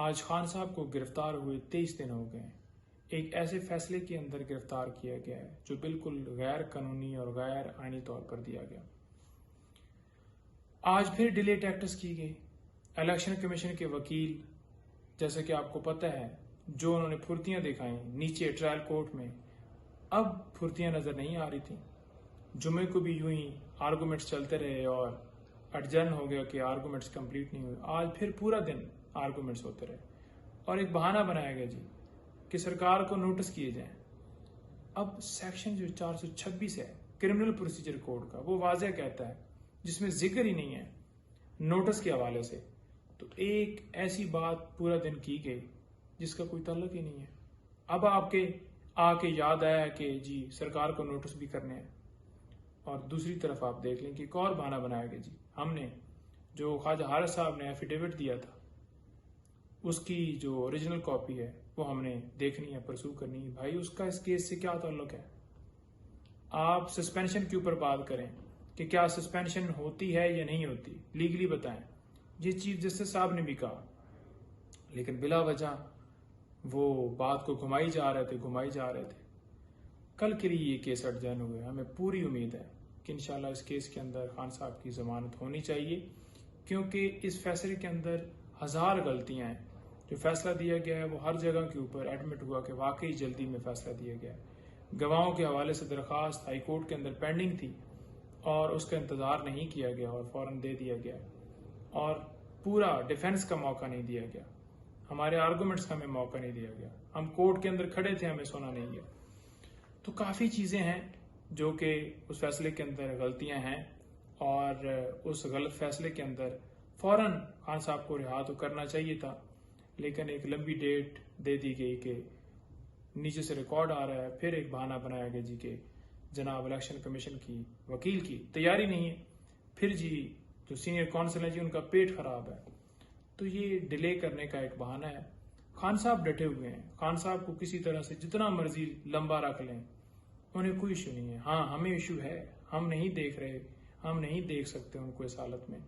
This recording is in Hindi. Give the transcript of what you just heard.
आज खान साहब को गिरफ्तार हुए 23 दिन हो गए। एक ऐसे फैसले के अंदर गिरफ्तार किया गया है जो बिल्कुल गैर कानूनी और गैर आईनी तौर पर दिया गया। आज फिर डिले टैक्टिक्स की गई। इलेक्शन कमीशन के वकील, जैसे कि आपको पता है, जो उन्होंने फुर्तियां दिखाई नीचे ट्रायल कोर्ट में, अब फुर्तियां नजर नहीं आ रही थी। जुमे को भी यूं ही आर्गूमेंट्स चलते रहे और एडजर्न हो गया कि आर्गूमेंट्स कंप्लीट नहीं हुए। आज फिर पूरा दिन आर्गूमेंट्स होते रहे और एक बहाना बनाया गया जी कि सरकार को नोटिस किए जाएं। अब सेक्शन जो 426 है क्रिमिनल प्रोसीजर कोड का, वो वाज़ेह कहता है, जिसमें जिक्र ही नहीं है नोटिस के हवाले से, तो एक ऐसी बात पूरा दिन की गई जिसका कोई ताल्लुक ही नहीं है। अब आपके आके याद आया कि जी सरकार को नोटिस भी करने हैं, और दूसरी तरफ आप देख लें कि एक और बहाना बनाया गया जी। हमने जो ख्वाजा हारिस साहब ने एफिडेविट दिया था, उसकी जो ओरिजिनल कॉपी है वो हमने देखनी है, परसू करनी है। भाई उसका इस केस से क्या ताल्लुक है? आप सस्पेंशन के ऊपर बात करें कि क्या सस्पेंशन होती है या नहीं होती, लीगली बताएं। ये चीफ जस्टिस साहब ने भी कहा, लेकिन बिला वजह वो बात को घुमाई जा रहे थे। कल के लिए ये केस एडजर्न हुए। हमें पूरी उम्मीद है कि इंशाल्लाह इस केस के अंदर खान साहब की जमानत होनी चाहिए, क्योंकि इस फैसले के अंदर 1000 गलतियां हैं। जो फैसला दिया गया है वो हर जगह के ऊपर एडमिट हुआ कि वाकई जल्दी में फैसला दिया गया है। गवाहों के हवाले से दरखास्त हाई कोर्ट के अंदर पेंडिंग थी और उसका इंतजार नहीं किया गया और फौरन दे दिया गया, और पूरा डिफेंस का मौका नहीं दिया गया, हमारे आर्गूमेंट्स का हमें मौका नहीं दिया गया। हम कोर्ट के अंदर खड़े थे, हमें सुना नहीं गया। तो काफ़ी चीज़ें हैं जो कि उस फैसले के अंदर गलतियां हैं, और उस गलत फैसले के अंदर फौरन खान साहब को रिहा तो करना चाहिए था, लेकिन एक लंबी डेट दे दी गई कि नीचे से रिकॉर्ड आ रहा है। फिर एक बहाना बनाया गया जी कि जनाब इलेक्शन कमीशन की वकील की तैयारी नहीं है, फिर जी जो सीनियर कौंसिल है जी उनका पेट खराब है। तो ये डिले करने का एक बहाना है। खान साहब डटे हुए हैं। खान साहब को किसी तरह से जितना मर्जी लंबा रख लें, उन्हें कोई इशू नहीं है। हाँ, हमें इशू है, हम नहीं देख रहे, हम नहीं देख सकते उनको इस हालत में।